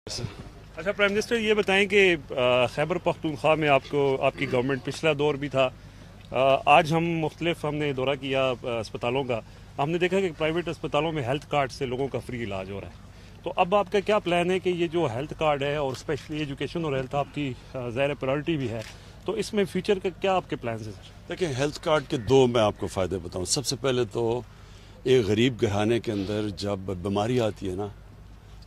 اچھا prime minister یہ بتائیں کہ خیبر پختونخوا میں آپ کی گورنمنٹ پچھلا دور بھی تھا، آج ہم نے دورہ کیا اسپتالوں کا، ہم نے دیکھا کہ پرائیویٹ اسپتالوں میں ہیلتھ کارڈ سے لوگوں کا فری علاج ہو رہا ہے. تو اب آپ کا کیا پلان ہے کہ یہ جو ہیلتھ کارڈ ہے اور اسپیشلی ایجوکیشن اور ہیلتھ آپ کی ظاہر پرائرٹی بھی ہے، تو اس میں فیوچر کا کیا آپ کے پلانز ہیں سر؟ دیکھیں، ہیلتھ کارڈ کے دو میں آپ کو فائدے بتاؤں. سب سے پہلے تو ایک غریب گھرانے کے اندر جب بیماری آتی ہے نا،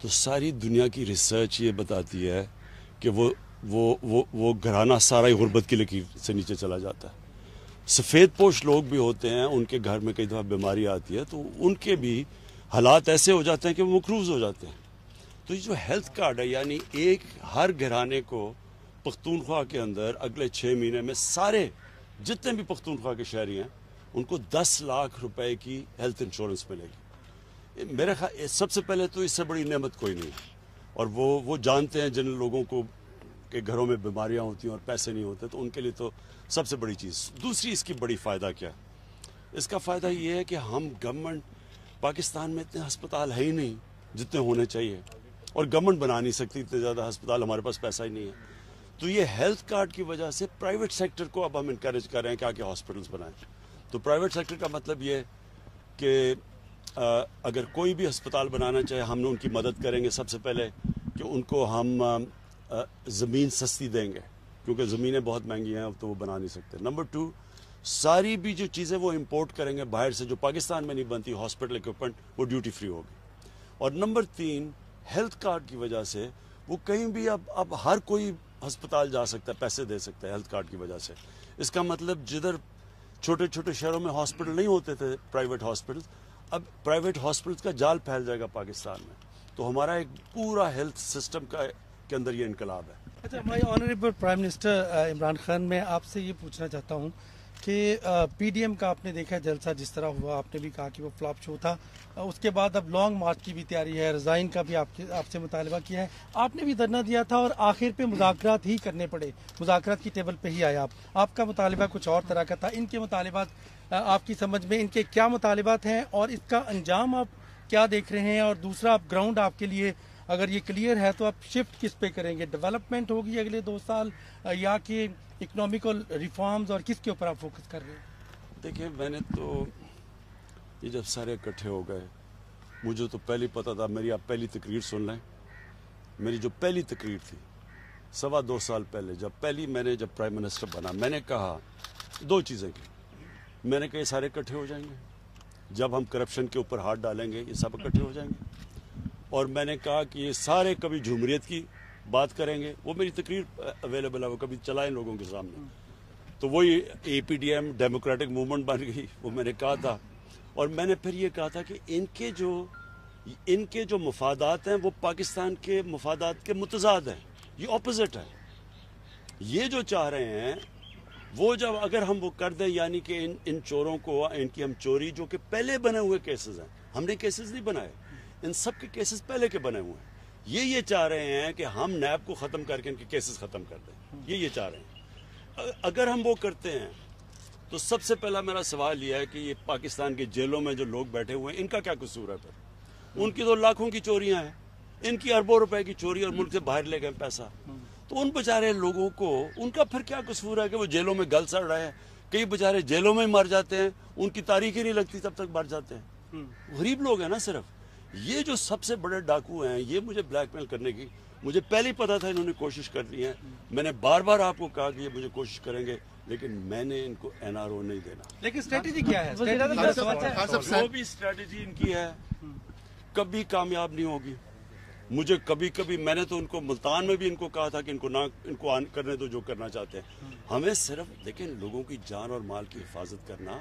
تو ساری دنیا کی ریسرچ یہ بتاتی ہے کہ وہ گھرانہ سارا ہی غربت کی لکیر سے نیچے چلا جاتا ہے. سفید پوش لوگ بھی ہوتے ہیں، ان کے گھر میں کئی دفعہ بیماری آتی ہے تو ان کے بھی حالات ایسے ہو جاتے ہیں کہ وہ مقروض ہو جاتے ہیں. تو یہ جو ہیلتھ کارڈ ہے، یعنی ایک ہر گھرانے کو پختونخوا کے اندر اگلے 6 مہینے میں سارے جتنے بھی پختونخوا کے شہری ہیں ان کو 10 لاکھ روپے کی ہیلتھ انشورنس ملے گی. میرے خیال سب سے پہلے تو اس سے بڑی نعمت کوئی نہیں ہے، اور وہ جانتے ہیں جن لوگوں کو کہ گھروں میں بیماریاں ہوتی ہیں اور پیسے نہیں ہوتے، تو ان کے لیے تو سب سے بڑی چیز. دوسری اس کی بڑی فائدہ کیا ہے؟ اس کا فائدہ یہ ہے کہ ہم گورنمنٹ پاکستان میں اتنے ہسپتال ہے ہی نہیں جتنے ہونے چاہیے، اور گورنمنٹ بنا نہیں سکتی اتنے زیادہ ہسپتال، ہمارے پاس پیسہ ہی نہیں ہے. تو یہ ہیلتھ کارڈ کی وجہ سے پرائیویٹ سیکٹر کو اب ہم انکریج کر رہے ہیں کہ آگے ہاسپٹلز بنائیں. تو پرائیویٹ سیکٹر کا مطلب یہ کہ اگر کوئی بھی ہسپتال بنانا چاہے، ہم نے ان کی مدد کریں گے. سب سے پہلے کہ ان کو ہم زمین سستی دیں گے، کیونکہ زمینیں بہت مہنگی ہیں اب تو وہ بنا نہیں سکتے. نمبر 2، ساری بھی جو چیزیں وہ امپورٹ کریں گے باہر سے جو پاکستان میں نہیں بنتی، ہاسپٹل ایکوپمنٹ، وہ ڈیوٹی فری ہوگی. اور نمبر 3، ہیلتھ کارڈ کی وجہ سے وہ کہیں بھی اب ہر کوئی ہسپتال جا سکتا ہے، پیسے دے سکتا ہے ہیلتھ کارڈ کی وجہ سے. اس کا مطلب جدھر چھوٹے چھوٹے شہروں میں ہاسپٹل نہیں ہوتے تھے، پرائیویٹ ہاسپٹل، اب پرائیویٹ ہاسپٹلز کا جال پھیل جائے گا پاکستان میں. تو ہمارا ایک پورا ہیلتھ سسٹم کے اندر یہ انقلاب ہے. اچھا، my honourable prime minister Imran Khan, میں آپ سے یہ پوچھنا چاہتا ہوں کہ پی ڈی ایم کا آپ نے دیکھا جلسہ جس طرح ہوا، آپ نے بھی کہا کہ وہ فلاپ شو تھا. اس کے بعد اب لانگ مارچ کی بھی تیاری ہے، ریزائن کا بھی آپ سے مطالبہ کیا ہے. آپ نے بھی دھرنا دیا تھا اور آخر پہ مذاکرات ہی کرنے پڑے، مذاکرات کی ٹیبل پہ ہی آئے آپ کا مطالبہ کچھ اور طرح کا تھا. ان کے مطالبات آپ کی سمجھ میں ان کے کیا مطالبات ہیں اور اس کا انجام آپ کیا دیکھ رہے ہیں؟ اور دوسرا، آپ گراؤنڈ آپ کے لیے اگر یہ کلیئر ہے تو آپ شفٹ کس پہ کریں گے؟ ڈیولپمنٹ ہوگی اگلے 2 سال یا کہ اکنامیکل ریفارمز، اور کس کے اوپر آپ فوکس کر رہے ہیں؟ دیکھیں، میں نے تو یہ جب سارے اکٹھے ہو گئے، مجھے تو پہلے پتا تھا. میری آپ پہلی تقریر سن لیں. میری جو پہلی تقریر تھی 2.25 سال پہلے، جب پرائم منسٹر بنا، میں نے کہا 2 چیزیں کی. میں نے کہا یہ سارے اکٹھے ہو جائیں گے، جب ہم کرپشن کے اوپر ہاتھ ڈالیں گے یہ سب اکٹھے ہو جائیں گے. اور میں نے کہا کہ یہ سارے کبھی جمہوریت کی بات کریں گے. وہ میری تقریر اویلیبل ہے، وہ کبھی چلائیں لوگوں کے سامنے. تو وہی A P D M democratic movement بن گئی، وہ میں نے کہا تھا. اور میں نے پھر یہ کہا تھا کہ ان کے جو مفادات ہیں وہ پاکستان کے مفادات کے متضاد ہیں، یہ اپوزٹ ہے. یہ جو چاہ رہے ہیں وہ جب اگر ہم وہ کر دیں، یعنی کہ ان چوروں کو، ان کی ہم چوری جو کہ پہلے بنے ہوئے کیسز ہیں، ہم نے کیسز نہیں بنائے، ان سب کے کیسز پہلے کے بنے ہوئے ہیں. یہ چاہ رہے ہیں کہ ہم نیب کو ختم کر کے ان کے کیسز ختم کر دیں. یہ چاہ رہے ہیں. اگر ہم وہ کرتے ہیں تو سب سے پہلا میرا سوال یہ ہے کہ یہ پاکستان کی جیلوں میں جو لوگ بیٹھے ہوئے ہیں ان کا کیا قصور ہے؟ پھر ان کی تو لاکھوں کی چوریاں ہیں، ان کی اربوں روپے کی چوری، اور ملک سے باہر لے گئے پیسہ. تو ان بیچارے لوگوں کو ان کا پھر کیا قصور ہے کہ وہ جیلوں میں گل سڑ رہے ہیں؟ کئی بیچارے جیلوں میں ہی مر جاتے ہیں، ان کی تاریخ ہی نہیں لگتی تب تک مر جاتے ہیں. غریب لوگ ہیں نا صرف. یہ جو سب سے بڑے ڈاکو ہیں، یہ مجھے بلیک میل کرنے کی مجھے پہلے ہی پتا تھا انہوں نے کوشش کر لی ہے. میں نے بار بار آپ کو کہا کہ یہ مجھے کوشش کریں گے، لیکن میں نے ان کو این آر او نہیں دینا. لیکن اسٹریٹجی کیا ہے؟ جو بھی اسٹریٹجی ان کی ہے کبھی کامیاب نہیں ہوگی. مجھے کبھی میں نے تو ان کو ملتان میں بھی ان کو کہا تھا کہ ان کو کرنے دو جو کرنا چاہتے ہیں. ہمیں صرف لیکن لوگوں کی جان اور مال کی حفاظت کرنا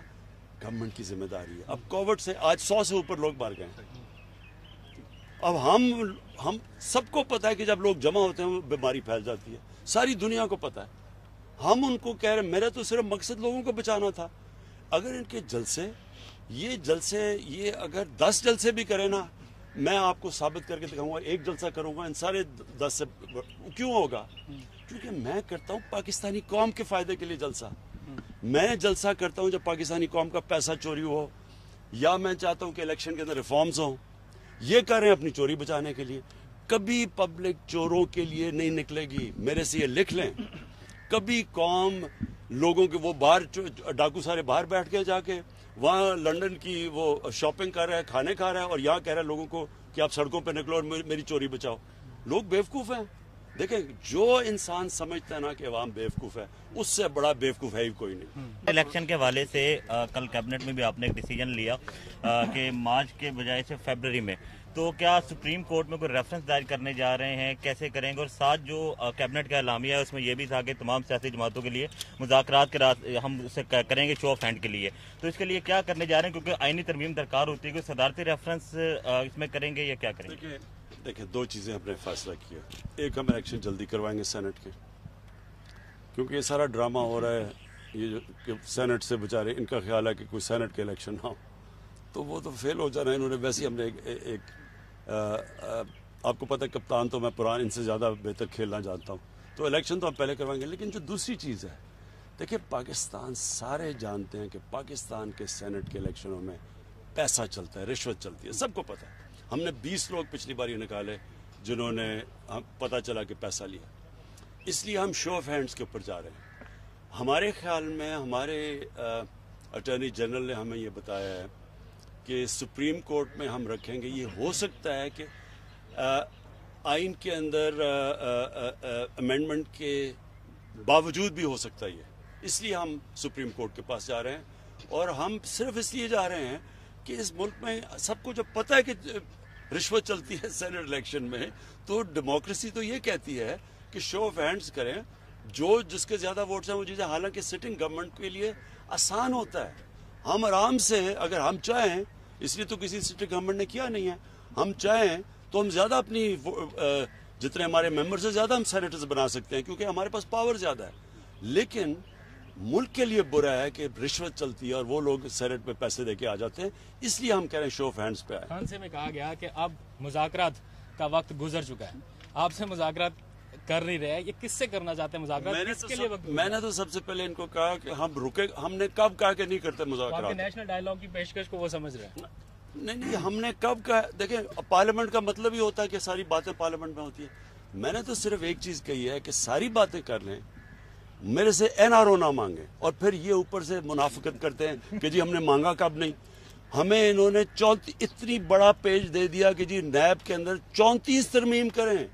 گورنمنٹ کی ذمہ داری ہے. اب کووڈ سے آج 100 سے اوپر لوگ مر گئے ہیں. اب ہم سب کو پتا ہے کہ جب لوگ جمع ہوتے ہیں وہ بیماری پھیل جاتی ہے، ساری دنیا کو پتا ہے. ہم ان کو کہہ رہے ہیں، میرا تو صرف مقصد لوگوں کو بچانا تھا. اگر ان کے جلسے یہ اگر 10 جلسے بھی کریں نا، میں آپ کو ثابت کر کے دکھاؤں گا. 1 جلسہ کروں گا، ان سارے 10 سے کیوں ہوگا؟ کیونکہ میں کرتا ہوں پاکستانی قوم کے فائدے کے لیے جلسہ. میں جلسہ کرتا ہوں جب پاکستانی قوم کا پیسہ چوری ہو، یا میں چاہتا ہوں کہ الیکشن کے اندر ریفارمز ہوں. یہ کر رہے ہیں اپنی چوری بچانے کے لیے. کبھی پبلک چوروں کے لیے نہیں نکلے گی. میرے سے یہ لکھ لیں, کبھی قوم لوگوں کے وہ باہر ڈاکو سارے باہر بیٹھ کے جا کے وہاں لنڈن کی وہ شاپنگ کر رہا ہے, کھانے کھا رہا ہے, اور یہاں کہہ رہا ہے لوگوں کو کہ آپ سڑکوں پہ نکلو اور میری چوری بچاؤ. لوگ بیوقوف ہیں. دیکھیں, جو انسان سمجھتا ہے نا کہ عوام بیوقوف ہے, اس سے بڑا بیوقوف ہے ہی کوئی نہیں. الیکشن کے حوالے سے کل کیبنٹ میں بھی آپ نے ایک ڈیسیجن لیا کہ مارچ کے بجائے سے فیبرری میں, تو کیا سپریم کورٹ میں کوئی ریفرنس دائر کرنے جا رہے ہیں, کیسے کریں گے؟ اور ساتھ جو کیبنٹ کا اعلامیہ ہے اس میں یہ بھی تھا کہ تمام سیاسی جماعتوں کے لیے مذاکرات کے ہم اسے کریں گے شو آف ہینڈ کے لیے, تو اس کے لیے کیا کرنے جا رہے ہیں؟ کیونکہ آئینی ترمیم درکار ہوتی ہے, کوئی صدارتی ریفرنس اس میں کریں گے یا کیا کریں گے؟ دیکھیں, دو چیزیں ہم نے فیصلہ کیا. ایک, ہم الیکشن جلدی کروائیں گے سینٹ کے, کیونکہ یہ سارا ڈرامہ ہو رہا ہے یہ کہ سینٹ سے بچارے ان کا خیال ہے کہ کوئی سینٹ کے الیکشن نہ ہو تو وہ تو فیل ہو جانا ہے. انہوں نے ویسے ہی ہم نے ایک آپ کو پتہ ہے کپتان تو میں پران ان سے زیادہ بہتر کھیلنا جانتا ہوں, تو الیکشن تو ہم پہلے کروائیں گے. لیکن جو دوسری چیز ہے, دیکھیں, پاکستان سارے جانتے ہیں کہ پاکستان کے سینٹ کے الیکشنوں میں پیسہ چلتا ہے, رشوت چلتی ہے, سب کو پتہ ہے. ہم نے 20 لوگ پچھلی بار یہ نکالے جنہوں نے پتہ چلا کہ پیسہ لیا. اس لیے ہم شو آف ہینڈز کے اوپر جا رہے ہیں. ہمارے خیال میں ہمارے اٹارنی جنرل نے ہمیں یہ بتایا ہے کہ سپریم کورٹ میں ہم رکھیں گے. یہ ہو سکتا ہے کہ آئین کے اندر امینڈمنٹ کے باوجود بھی ہو سکتا ہے یہ. اس لیے ہم سپریم کورٹ کے پاس جا رہے ہیں, اور ہم صرف اس لیے جا رہے ہیں کہ اس ملک میں سب کو جب پتہ ہے کہ رشوت چلتی ہے سینٹ الیکشن میں, تو ڈیموکریسی تو یہ کہتی ہے کہ شو آف ہینڈز کریں, جس کے زیادہ ووٹس ہیں وہ چیزیں. حالانکہ سٹنگ گورنمنٹ کے لیے آسان ہوتا ہے. ہم آرام سے, اگر ہم چاہیں, اس لیے تو کسی سٹنگ گورنمنٹ نے کیا نہیں ہے, ہم چاہیں تو ہم زیادہ اپنی جتنے ہمارے ممبرز ہیں زیادہ ہم سینیٹرز بنا سکتے ہیں, کیونکہ ہمارے پاس پاور زیادہ ہے. لیکن ملک کے لیے برا ہے کہ رشوت چلتی ہے اور وہ لوگ سینٹ پہ پیسے دے کے آ جاتے ہیں. اس لیے ہم کہہ رہے ہیں شو آف ہینڈز پہ آئے. خان سے میں کہا گیا کہ اب مذاکرات کا وقت گزر چکا ہے, آپ سے مذاکرات کر نہیں رہے, یہ کس سے کرنا چاہتے ہیں مذاکرات؟ میں نے تو سب سے پہلے ان کو کہا کہ ہم رکے, ہم نے کب کہا کہ نہیں کرتے مذاکرات؟ نیشنل ڈائیلاگ کی پیشکش کو وہ سمجھ رہے ہیں. نہیں, ہم نے کب کہا؟ دیکھیں, پارلیمنٹ کا مطلب ہی ہوتا ہے کہ ساری باتیں پارلیمنٹ میں ہوتی ہیں. میں نے تو صرف ایک چیز کہی ہے کہ ساری باتیں کر لیں, میرے سے این آر او نہ مانگے, اور پھر یہ اوپر سے منافقت کرتے ہیں کہ جی ہم نے مانگا کب نہیں. ہمیں انہوں نے اتنی بڑا پیج دے دیا کہ جی نیب کے اندر 34 ترمیم کریں,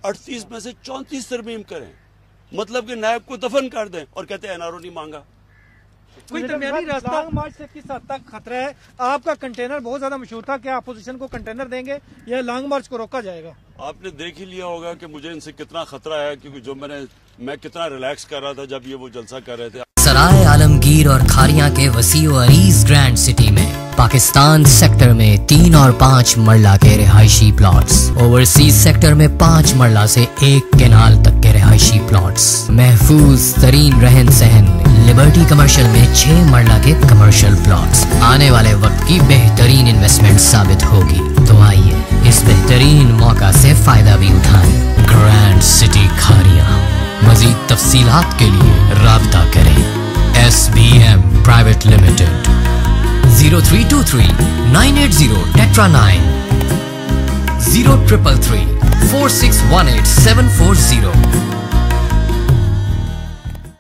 38 میں سے 34 ترمیم کریں, مطلب کہ نیب کو دفن کر دیں, اور کہتے ہیں این آر او نہیں مانگا. کوئی درمیانی راستہ لانگ مارچ سے کس حد تک خطرہ ہے؟ آپ کا کنٹینر بہت زیادہ مشہور تھا, کیا اپوزیشن کو کنٹینر دیں گے یا لانگ مارچ کو روکا جائے گا؟ آپ نے دیکھ ہی لیا ہوگا کہ مجھے ان سے کتنا خطرہ ہے, کیونکہ جو میں کتنا ریلیکس کر رہا تھا جب یہ وہ جلسہ کر رہے تھے. سرائے عالمگیر اور کھاریاں کے وسیع و عریض گرینڈ سٹی میں پاکستان سیکٹر میں 3 اور 5 مرلہ کے رہائشی پلاٹس, اوورسیز سیکٹر میں 5 مرلہ سے 1 کینال تک کے رہائشی پلاٹس, محفوظ ترین رہن سہن لبرٹی کمرشل میں 6 مرلہ کے کمرشل پلاٹس آنے والے وقت کی بہترین انویسٹمنٹ ثابت ہوگی. تو آئیے اس بہترین موقع سے فائدہ بھی اٹھائیں. Grand city Kharian. مزید تفصیلات کے لیے رابطہ کریں. SBM private limited 0323 980 tetra 9 0333 4618 740.